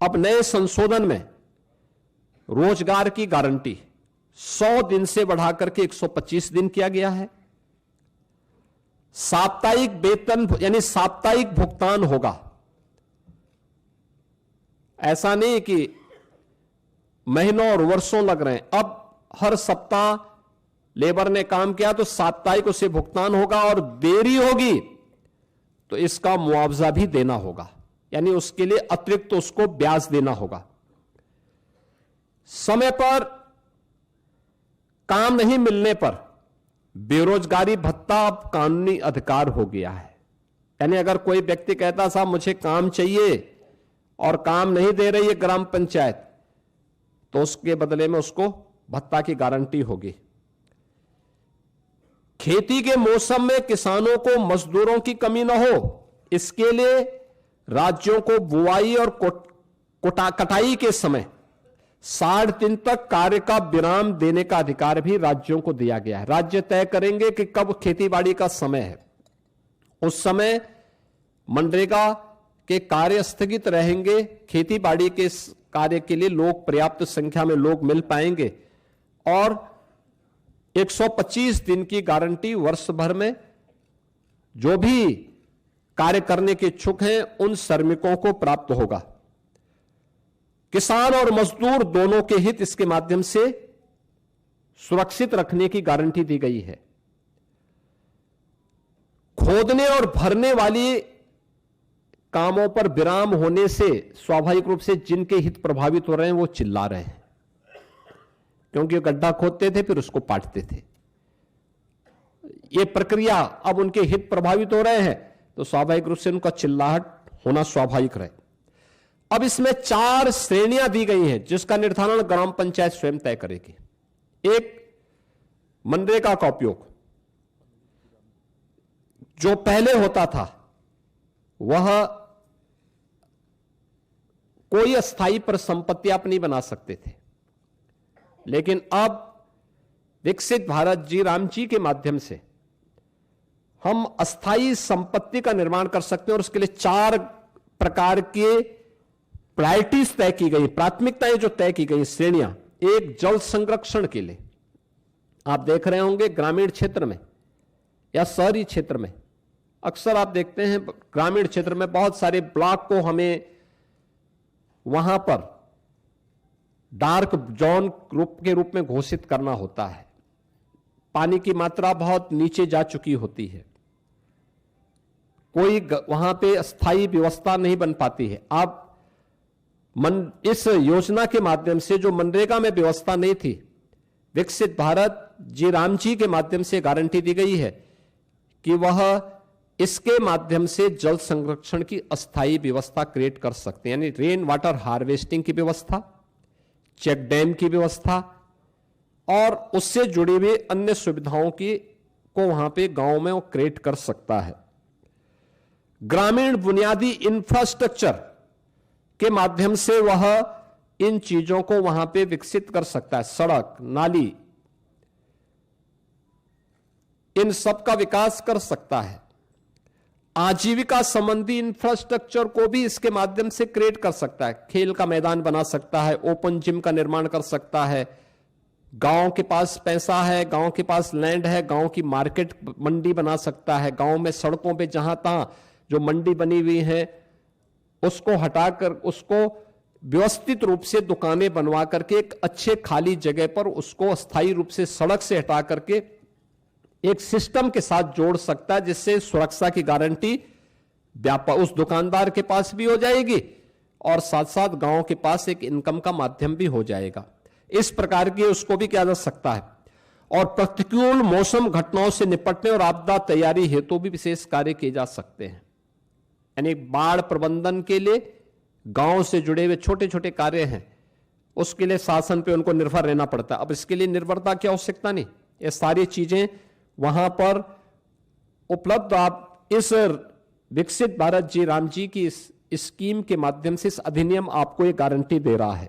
अब नए संशोधन में रोजगार की गारंटी 100 दिन से बढ़ाकर के 125 दिन किया गया है। साप्ताहिक वेतन यानी साप्ताहिक भुगतान होगा। ऐसा नहीं कि महीनों और वर्षों लग रहे हैं, अब हर सप्ताह लेबर ने काम किया तो साप्ताहिक उसे भुगतान होगा, और देरी होगी तो इसका मुआवजा भी देना होगा, यानी उसके लिए अतिरिक्त तो उसको ब्याज देना होगा। समय पर काम नहीं मिलने पर बेरोजगारी भत्ता अब कानूनी अधिकार हो गया है। यानी अगर कोई व्यक्ति कहता साहब मुझे काम चाहिए और काम नहीं दे रही है ग्राम पंचायत, तो उसके बदले में उसको भत्ता की गारंटी होगी। खेती के मौसम में किसानों को मजदूरों की कमी न हो, इसके लिए राज्यों को बुआई और कटाई के समय 60 दिन तक कार्य का विराम देने का अधिकार भी राज्यों को दिया गया है। राज्य तय करेंगे कि कब खेतीबाड़ी का समय है, उस समय मनरेगा के कार्य स्थगित रहेंगे, खेतीबाड़ी के कार्य के लिए लोग पर्याप्त संख्या में लोग मिल पाएंगे, और 125 दिन की गारंटी वर्ष भर में जो भी कार्य करने के इच्छुक हैं उन श्रमिकों को प्राप्त होगा। किसान और मजदूर दोनों के हित इसके माध्यम से सुरक्षित रखने की गारंटी दी गई है। खोदने और भरने वाली कामों पर विराम होने से स्वाभाविक रूप से जिनके हित प्रभावित हो रहे हैं वो चिल्ला रहे हैं, क्योंकि गड्ढा खोदते थे फिर उसको पाटते थे। ये प्रक्रिया अब उनके हित प्रभावित हो रहे हैं तो स्वाभाविक रूप से उनका चिल्लाहट होना स्वाभाविक रहे। अब इसमें 4 श्रेणियां दी गई हैं जिसका निर्धारण ग्राम पंचायत स्वयं तय करेगी। एक, मनरेगा का उपयोग जो पहले होता था वह कोई अस्थाई पर संपत्ति आप नहीं बना सकते थे, लेकिन अब विकसित भारत जी राम जी के माध्यम से हम अस्थाई संपत्ति का निर्माण कर सकते हैं, और उसके लिए 4 प्रकार के प्रायोरिटीज तय की गई, प्राथमिकताएं जो तय की गई, श्रेणियां। एक, जल संरक्षण के लिए आप देख रहे होंगे ग्रामीण क्षेत्र में या शहरी क्षेत्र में अक्सर आप देखते हैं ग्रामीण क्षेत्र में बहुत सारे ब्लॉक को हमें वहां पर डार्क जोन के रूप में घोषित करना होता है। पानी की मात्रा बहुत नीचे जा चुकी होती है, कोई वहां पे अस्थायी व्यवस्था नहीं बन पाती है। आप इस योजना के माध्यम से जो मनरेगा में व्यवस्था नहीं थी, विकसित भारत जी राम जी के माध्यम से गारंटी दी गई है कि वह इसके माध्यम से जल संरक्षण की अस्थायी व्यवस्था क्रिएट कर सकते हैं, यानी रेन वाटर हार्वेस्टिंग की व्यवस्था, चेक डैम की व्यवस्था और उससे जुड़ी हुई अन्य सुविधाओं को वहां पे गांव में वो क्रिएट कर सकता है। ग्रामीण बुनियादी इंफ्रास्ट्रक्चर के माध्यम से वह इन चीजों को वहां पे विकसित कर सकता है, सड़क, नाली, इन सब का विकास कर सकता है। आजीविका संबंधी इंफ्रास्ट्रक्चर को भी इसके माध्यम से क्रिएट कर सकता है, खेल का मैदान बना सकता है, ओपन जिम का निर्माण कर सकता है। गांव के पास पैसा है, गांव के पास लैंड है, गांव की मार्केट मंडी बना सकता है। गांव में सड़कों पे जहां तहां जो मंडी बनी हुई है उसको हटाकर उसको व्यवस्थित रूप से दुकानें बनवा करके एक अच्छे खाली जगह पर उसको अस्थायी रूप से सड़क से हटा करके एक सिस्टम के साथ जोड़ सकता है, जिससे सुरक्षा की गारंटी उस दुकानदार के पास भी हो जाएगी और साथ साथ गांव के पास एक इनकम का माध्यम भी हो जाएगा। इस प्रकार की उसको भी किया जा सकता है। और प्रतिकूल मौसम घटनाओं से निपटने और आपदा तैयारी हेतु भी विशेष कार्य किए जा सकते हैं, यानी बाढ़ प्रबंधन के लिए गांव से जुड़े हुए छोटे छोटे कार्य हैं, उसके लिए शासन पे उनको निर्भर रहना पड़ता है। अब इसके लिए निर्भरता की आवश्यकता नहीं, ये सारी चीजें वहां पर उपलब्ध। आप इस विकसित भारत जी राम जी की इस स्कीम के माध्यम से इस अधिनियम आपको ये गारंटी दे रहा है।